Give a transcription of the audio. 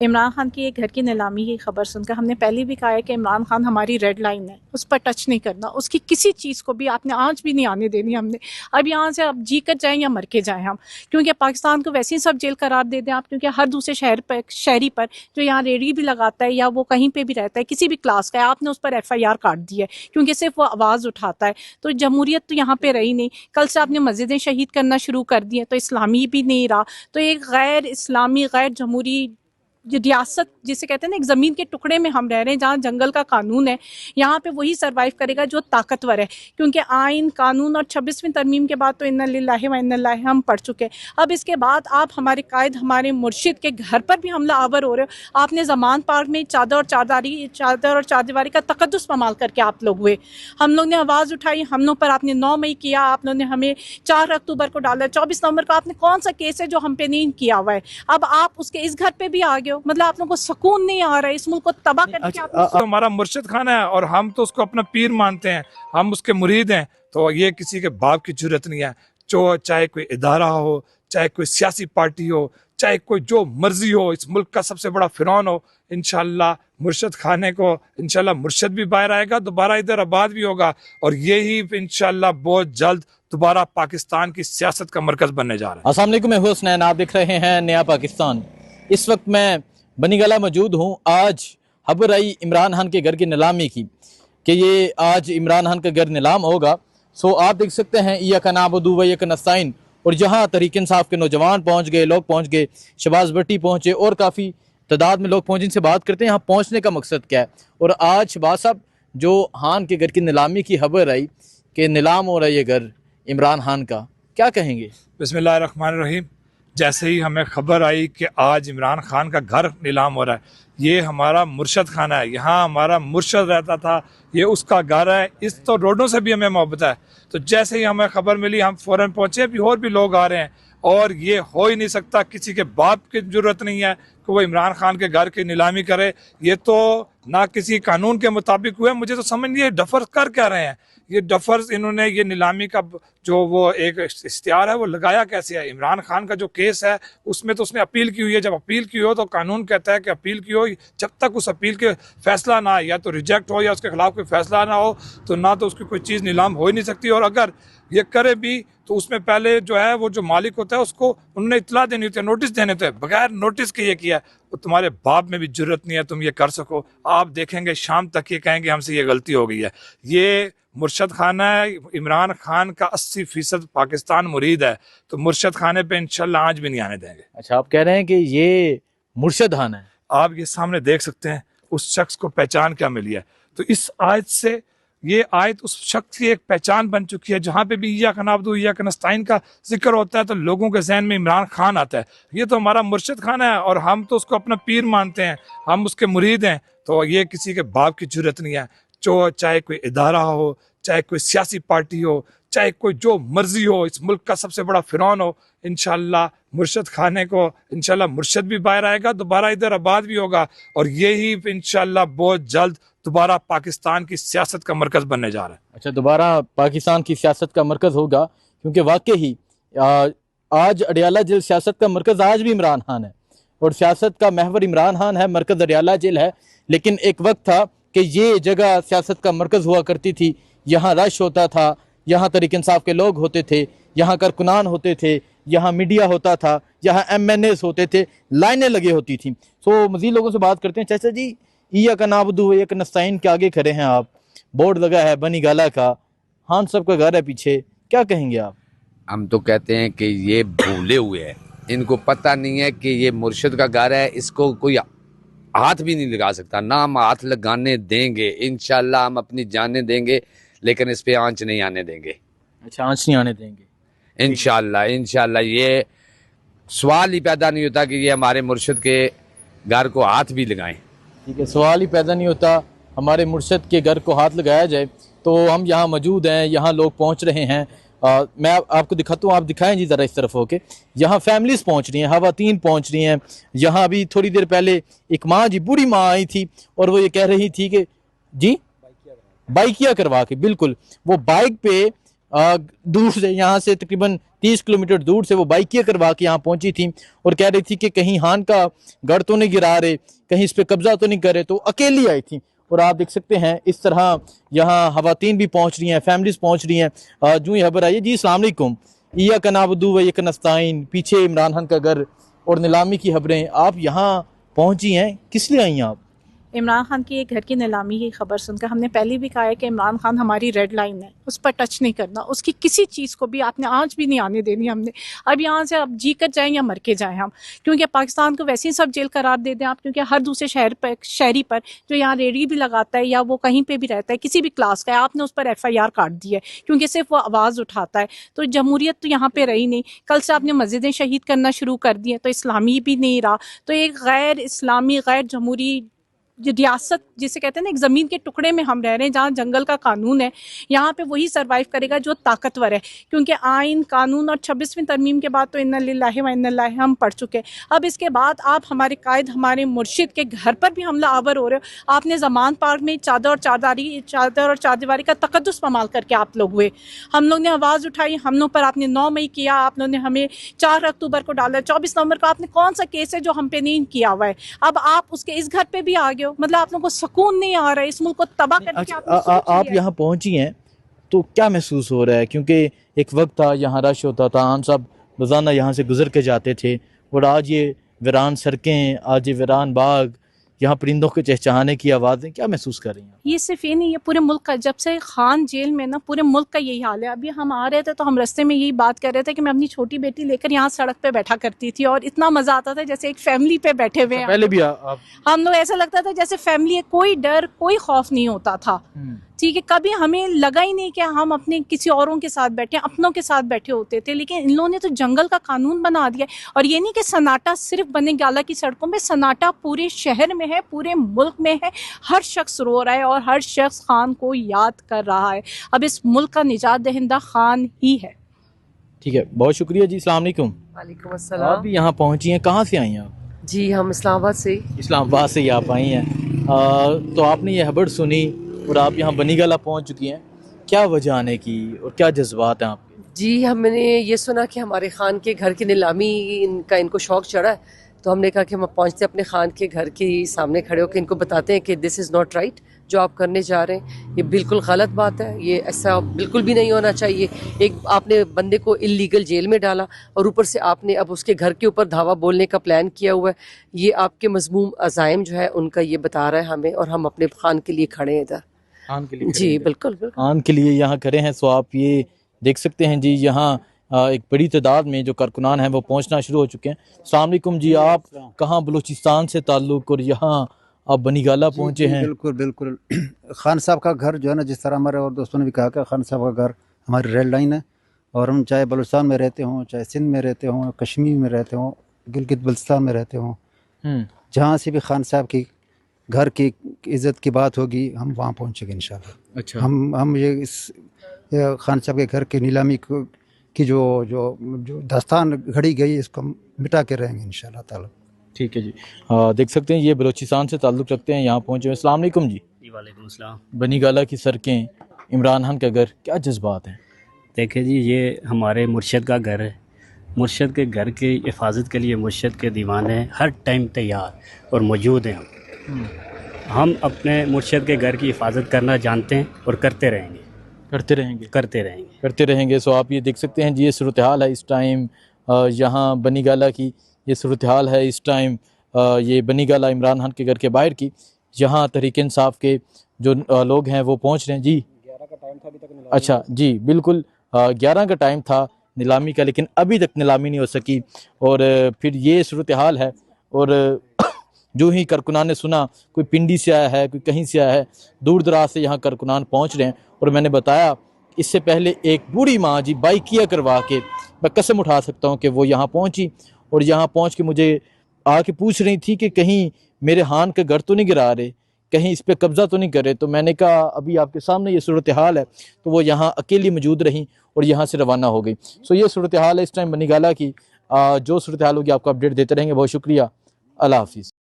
इमरान खान की एक घर की नीलामी की खबर सुनकर हमने पहले भी कहा है कि इमरान खान हमारी रेड लाइन है, उस पर टच नहीं करना, उसकी किसी चीज़ को भी आपने आज भी नहीं आने देनी हमने। अब यहाँ से अब जी कर जाएं या मर के जाएं हम, क्योंकि पाकिस्तान को वैसे ही सब जेल करार दे दें आप, क्योंकि हर दूसरे शहरी पर जो यहाँ रेडी भी लगाता है या वो कहीं पर भी रहता है किसी भी क्लास का है, आपने उस पर FIR काट दी है क्योंकि सिर्फ वो आवाज़ उठाता है। तो जमहूरियत तो यहाँ पर रही नहीं। कल से आपने मस्जिदें शहीद करना शुरू कर दी हैं, तो इस्लामी भी नहीं रहा। तो एक गैर इस्लामी गैर जमहूरी रियासत जिसे कहते हैं ना, एक ज़मीन के टुकड़े में हम रह रहे हैं जहाँ जंगल का कानून है। यहाँ पे वही सरवाइव करेगा जो ताकतवर है, क्योंकि आइन कानून और 26वीं तरमीम के बाद तो इन्ना लिल्लाहि व इन्ना इलैहि हम पढ़ चुके हैं। अब इसके बाद आप हमारे कायद, हमारे मुर्शिद के घर पर भी हमला आवर हो रहे हो। आपने ज़मान पार्क में चादर और चारदीवारी का तकद्दुस पमाल करके आप लोग हुए। हम लोग ने आवाज़ उठाई, हम लोग पर आपने 9 मई किया, आप लोग ने हमें 4 अक्टूबर को डाला, 24 नवंबर को आपने कौन सा केस है जो हम पे नहीं किया हुआ है। अब आप उसके इस घर पे भी आ गए हो, मतलब आप लोगों को सुकून नहीं आ रहा है, इस मुल्क को तबाह करके आप हमारा मुर्शिद खान है और हम तो उसको अपना पीर मानते हैं, हम उसके मुरीद हैं। तो ये किसी के बाप की जरूरत नहीं है। चाहे कोई इदारा हो, चाहे कोई सियासी पार्टी हो, चाहे कोई जो मर्जी हो, इस मुल्क का सबसे बड़ा फिरौन हो, इंशाल्लाह मुर्शिद खाने को इंशाल्लाह मुर्शिद भी बाहर आएगा, दोबारा इधर आबाद भी होगा और यही इंशाल्लाह बहुत जल्द दोबारा पाकिस्तान की सियासत का मरकज बनने जा रहा है। अस्सलाम वालेकुम, मैं हूं हसनैन, आप देख रहे हैं नया पाकिस्तान। इस वक्त मैं बनी गला मौजूद हूँ। आज खबर आई इमरान खान के घर की नीलामी की कि ये आज इमरान खान का घर नीलाम होगा। सो आप देख सकते हैं इय्याका नअबुदु व इय्याका नस्ताईन, और जहाँ तहरीक इंसाफ के नौजवान पहुँच गए, लोग पहुँच गए, शहबाज भट्टी पहुँचे और काफ़ी तादाद में लोग पहुँचे। इनसे बात करते हैं यहाँ पहुँचने का मकसद क्या है। और आज शहबाज साहब, जो खान के घर की नीलामी की खबर आई कि नीलाम हो रहा है ये घर इमरान खान का, क्या कहेंगे? बिस्मिल्लाहिर्रहमानिर्रहीम। जैसे ही हमें खबर आई कि आज इमरान खान का घर नीलाम हो रहा है, ये हमारा मुर्शद खाना है, यहाँ हमारा मुर्शद रहता था, ये उसका घर है, इस तो रोडों से भी हमें मोहब्बत है। तो जैसे ही हमें खबर मिली हम फ़ौरन पहुँचे। अभी और भी लोग आ रहे हैं और ये हो ही नहीं सकता, किसी के बाप की ज़रूरत नहीं है कि वो इमरान खान के घर की नीलामी करे। ये तो ना किसी कानून के मुताबिक हुआ है। मुझे तो समझ नहीं है डफर कर क्या रहे हैं ये डफर्स। इन्होंने ये नीलामी का जो वो एक इश्तिहार है वो लगाया कैसे है? इमरान खान का जो केस है उसमें तो उसने अपील की हुई है। जब अपील की हो तो कानून कहता है कि अपील की हो, जब तक उस अपील के फैसला ना आए, या तो रिजेक्ट हो या उसके खिलाफ कोई फैसला ना हो, तो ना तो उसकी कोई चीज़ नीलाम हो ही नहीं सकती। और अगर ये करे भी तो उसमें पहले जो है वो जो मालिक होता है उसको उन्होंने इतला देनी होती है, नोटिस देने होते हैं। बगैर नोटिस के ये किया, तो तुम्हारे बाप में भी जरूरत नहीं है तुम ये कर सको। आप देखेंगे शाम तक ये कहेंगे हमसे ये गलती हो गई है। ये मुर्शद खाना है, इमरान खान का 80% पाकिस्तान मुरीद है, तो मुर्शद खाने पे इंशाल्लाह आज भी नहीं आने देंगे। अच्छा, आप कह रहे हैं कि ये मुर्शद खाना है? आप ये सामने देख सकते हैं उस शख्स को पहचान क्या मिली है। तो इस आयत से ये आयत उस शख्स की एक पहचान बन चुकी है। जहाँ पे भी इय्याका नअबुदु व इय्याका नस्ताईन का जिक्र होता है तो लोगों के जहन में इमरान खान आता है। ये तो हमारा मुर्शिद खाना है और हम तो उसको अपना पीर मानते हैं, हम उसके मुरीद हैं। तो ये किसी के बाप की जरूरत नहीं है। चाहे कोई इदारा हो, चाहे कोई सियासी पार्टी हो, चाहे कोई जो मर्जी हो, इस मुल्क का सबसे बड़ा फिरौन हो, इंशाल्लाह मुर्शिद खाने को इंशाल्लाह मुर्शिद भी बाहर आएगा, दोबारा इधर आबाद भी होगा और यही इंशाल्लाह बहुत जल्द दोबारा पाकिस्तान की सियासत का मरकज बनने जा रहा है। अच्छा, दोबारा पाकिस्तान की सियासत का मरकज होगा, क्योंकि वाकई ही आज अडियाला जेल सियासत का मरकज आज भी इमरान खान है और सियासत का महवर इमरान खान है, मरकज अडियाला जेल है। लेकिन एक वक्त था कि ये जगह सियासत का मरकज हुआ करती थी, यहाँ रश होता था, यहाँ तहरीक इंसाफ के लोग होते थे, यहाँ कारकुनान होते थे, यहाँ मीडिया होता था, यहाँ MNAs होते थे, लाइनें लगी होती थी। सो मज़ीद लोगों से बात करते हैं। चाचा जी, इय्याका नअबुदु व इय्याका नस्ताईन के आगे खड़े हैं आप, बोर्ड लगा है बनी गाला का, खान साहब का घर है पीछे, क्या कहेंगे आप? हम तो कहते हैं कि ये भूले हुए हैं, इनको पता नहीं है कि ये मुर्शिद का घर है, इसको कोई हाथ भी नहीं लगा सकता, ना हम हाथ लगाने देंगे। इंशाल्लाह हम अपनी जानें देंगे लेकिन इस पे आंच नहीं आने देंगे। अच्छा, आंच नहीं आने देंगे इंशाल्लाह ये सवाल ही पैदा नहीं होता कि ये हमारे मुर्शिद के घर को हाथ भी लगाएं। ठीक है, सवाल ही पैदा नहीं होता हमारे मुर्शिद के घर को हाथ लगाया जाए। तो हम यहाँ मौजूद हैं, यहाँ लोग पहुँच रहे हैं। मैं आपको दिखाता हूँ, आप दिखाएं जी ज़रा इस तरफ होके। यहाँ फैमिलीज पहुँच रही हैं, खवातीन पहुँच रही हैं। यहाँ अभी थोड़ी देर पहले एक माँ जी, बूढ़ी माँ आई थी और वो ये कह रही थी कि जी बाइकिया करवा के, बिल्कुल वो बाइक पे दूर से, यहाँ से तकरीबन 30 किलोमीटर दूर से वो बाइकिया करवा के यहाँ पहुंची थी और कह रही थी कि कहीं खान का घर तो नहीं गिरा रहे, कहीं इस पे कब्जा तो नहीं कर रहे, तो अकेली आई थी। और आप देख सकते हैं इस तरह यहाँ खवातीन भी पहुंच रही हैं, फैमिलीज पहुंच रही हैं। जो ये खबर आई है जी, अस्सलाम वालेकुम, इया का नाबदू व यक नस्ताइन, पीछे इमरान खान का घर और नीलामी की खबरें। आप यहाँ पहुंची हैं, किस लिए आई हैं आप? इमरान खान की एक घर की नीलामी की खबर सुनकर हमने पहले भी कहा है कि इमरान खान हमारी रेड लाइन है, उस पर टच नहीं करना, उसकी किसी चीज़ को भी आपने आज भी नहीं आने देनी हमने। अब यहाँ से अब जी कर जाएँ या मर के जाएँ हम, क्योंकि पाकिस्तान को वैसे ही सब जेल करार दे दें आप, क्योंकि हर दूसरे शहरी पर जो यहाँ रेडी भी लगाता है या वो कहीं पर भी रहता है किसी भी क्लास का है, आपने उस पर FIR काट दी है क्योंकि सिर्फ वो आवाज़ उठाता है। तो जमहूरियत तो यहाँ पर रही नहीं। कल से आपने मस्जिदें शहीद करना शुरू कर दी हैं, तो इस्लामी भी नहीं रहा। तो एक गैर इस्लामी गैर जमहूरी रियासत जिसे कहते हैं ना, एक ज़मीन के टुकड़े में हम रह रहे हैं जहाँ जंगल का कानून है। यहाँ पे वही सरवाइव करेगा जो ताकतवर है, क्योंकि आइन कानून और 26वीं तरमीम के बाद तो इन्ना लिल्लाहि व इन्ना इलैहि हम पढ़ चुके हैं। अब इसके बाद आप हमारे कायद, हमारे मुर्शिद के घर पर भी हमला आवर हो रहे हो। आपने ज़मान पार्क में चादर और चारदीवारी का तकद्दुस पमाल करके आप लोग हुए। हम लोग ने आवाज़ उठाई, हम लोग पर आपने 9 मई किया, आप लोगों ने हमें 4 अक्टूबर को डाला, 24 नवंबर को आपने कौन सा केस है जो हम पे नहीं किया हुआ है। अब आप उसके इस घर पे भी आ गए हो, मतलब आप लोगों को सुकून नहीं आ रहा है, इस मुल्क को तबाह करने की आप यहाँ पहुंची हैं तो क्या महसूस हो रहा है? क्योंकि एक वक्त था यहाँ रश होता था, हम सब रोजाना यहाँ से गुजर के जाते थे, और आज ये वीरान सड़कें, आज ये वीरान बाग, यहाँ परिंदों के चहचहाने की आवाज़ें, क्या महसूस कर रही हैं? ये सिर्फ ये नहीं, ये पूरे मुल्क का, जब से खान जेल में ना, पूरे मुल्क का यही हाल है। अभी हम आ रहे थे तो हम रास्ते में यही बात कर रहे थे कि मैं अपनी छोटी बेटी लेकर यहाँ सड़क पे बैठा करती थी और इतना मजा आता था जैसे एक फैमिली पे बैठे हुए हैं। पहले भी आप हम लोग, ऐसा लगता था जैसे फैमिली है, कोई डर कोई खौफ नहीं होता था। ठीक है, कभी हमें लगा ही नहीं कि हम अपने किसी औरों के साथ बैठे, अपनों के साथ बैठे होते थे। लेकिन इन लोगों ने तो जंगल का कानून बना दिया। और ये नहीं कि सन्नाटा सिर्फ बनीगाला की सड़कों में, सन्नाटा पूरे शहर में है, पूरे मुल्क में है। हर शख्स रो रहा है और हर शख्स खान को याद कर रहा है। अब इस मुल्क का निजात दहिंदा खान ही है। ठीक है, बहुत शुक्रिया जी, अस्सलाम वालेकुम। वालेकुम आप अस्सलाम। भी यहाँ पहुँची हैं, कहाँ से आई हैं आप? जी, हम इस्लामाबाद से। इस्लामाबाद से ही आप आई हैं। तो आपने ये खबर सुनी और आप यहाँ बनीगाला पहुँच चुकी हैं, क्या वजह आने की और क्या जज्बात हैं आपके? जी, हमने ये सुना कि हमारे खान के घर की नीलामी इनका, इनको शौक चढ़ा है, तो हमने कहा कि हम पहुँचते अपने खान के घर के सामने खड़े होकर इनको बताते हैं कि दिस इज़ नॉट राइट, जो आप करने जा रहे हैं ये बिल्कुल गलत बात है, ये ऐसा बिल्कुल भी नहीं होना चाहिए। एक आपने बंदे को इल्लीगल जेल में डाला और ऊपर से आपने अब उसके घर के ऊपर धावा बोलने का प्लान किया हुआ है। ये आपके मज़मूम अज़ाइम जो है उनका ये बता रहा है हमें, और हम अपने खान के लिए खड़े हैं इधर। खान के लिए जी बिल्कुल बिल्कुल, खान के लिए यहाँ खड़े हैं। सो आप ये देख सकते हैं जी, यहाँ एक बड़ी तादाद में जो कारकुनान हैं वो पहुँचना शुरू हो चुके हैं। अस्सलाम वालेकुम जी, आप कहाँ बलूचिस्तान से ताल्लुक़ और यहाँ आप बनीगाला पहुँचे हैं? बिल्कुल बिल्कुल। खान साहब का घर जो है ना, जिस तरह हमारे और दोस्तों ने भी कहा कि खान साहब का घर हमारी रेड लाइन है, और हम चाहे बलूचिस्तान में रहते हों, चाहे सिंध में रहते हों, कश्मीर में रहते हों, गिलगित बल्तिस्तान में रहते हों, जहाँ से भी खान साहब की घर की इज़्ज़त की बात होगी हम वहाँ पहुँचेंगे इंशाल्लाह। अच्छा, हम ये खान साहब के घर की नीलामी की जो दास्तान घड़ी गई, इसको हम मिटा के रहेंगे इंशाल्लाह ताला। ठीक है जी। देख सकते हैं ये बलूचिस्तान से ताल्लुक़ रखते हैं, यहाँ पहुँचे। अस्सलाम वालेकुम जी। वालेकुम सलाम। बनीगाला की सड़कें, इमरान खान का घर, क्या जज्बात हैं? देखिए जी, ये हमारे मुर्शद का घर है। मुर्शद के घर की हिफाजत के लिए मुर्शद के दीवाने हर टाइम तैयार और मौजूद हैं। हम अपने मुर्शद के घर की हिफाजत करना जानते हैं और करते रहेंगे। करते रहेंगे। सो आप ये देख सकते हैं जी, ये सूरत हाल है इस टाइम यहाँ बनीगाला की, ये सूरत हाल है इस टाइम ये बनीगाला इमरान खान के घर के बाहर की। यहाँ तहरीक इंसाफ के जो लोग हैं वो पहुँच रहे हैं जी। 11 का टाइम था अभी तक। अच्छा जी, बिल्कुल 11 का टाइम था नीलामी का, लेकिन अभी तक नीलामी नहीं हो सकी। और फिर ये सूरत हाल है। और जो ही कारकुनान ने सुना, कोई पिंडी से आया है, कोई कहीं से आया है, दूर दराज से यहाँ कारकुनान पहुँच रहे हैं। और मैंने बताया इससे पहले एक बूढ़ी माँ जी बाइकिया करवा के, मैं कसम उठा सकता हूँ कि वो यहाँ पहुँची और यहाँ पहुँच के मुझे आके पूछ रही थी कि कहीं मेरे खान का घर तो नहीं गिरा रहे, कहीं इस पे कब्ज़ा तो नहीं कर रहे। तो मैंने कहा अभी आपके सामने ये सूरत हाल है। तो वो यहाँ अकेली मौजूद रहीं और यहाँ से रवाना हो गई। सो ये सूरत हाल है इस टाइम बनीगाला की। जो सूरत हाल होगी आपको अपडेट देते रहेंगे। बहुत शुक्रिया, अल्लाह हाफिज़।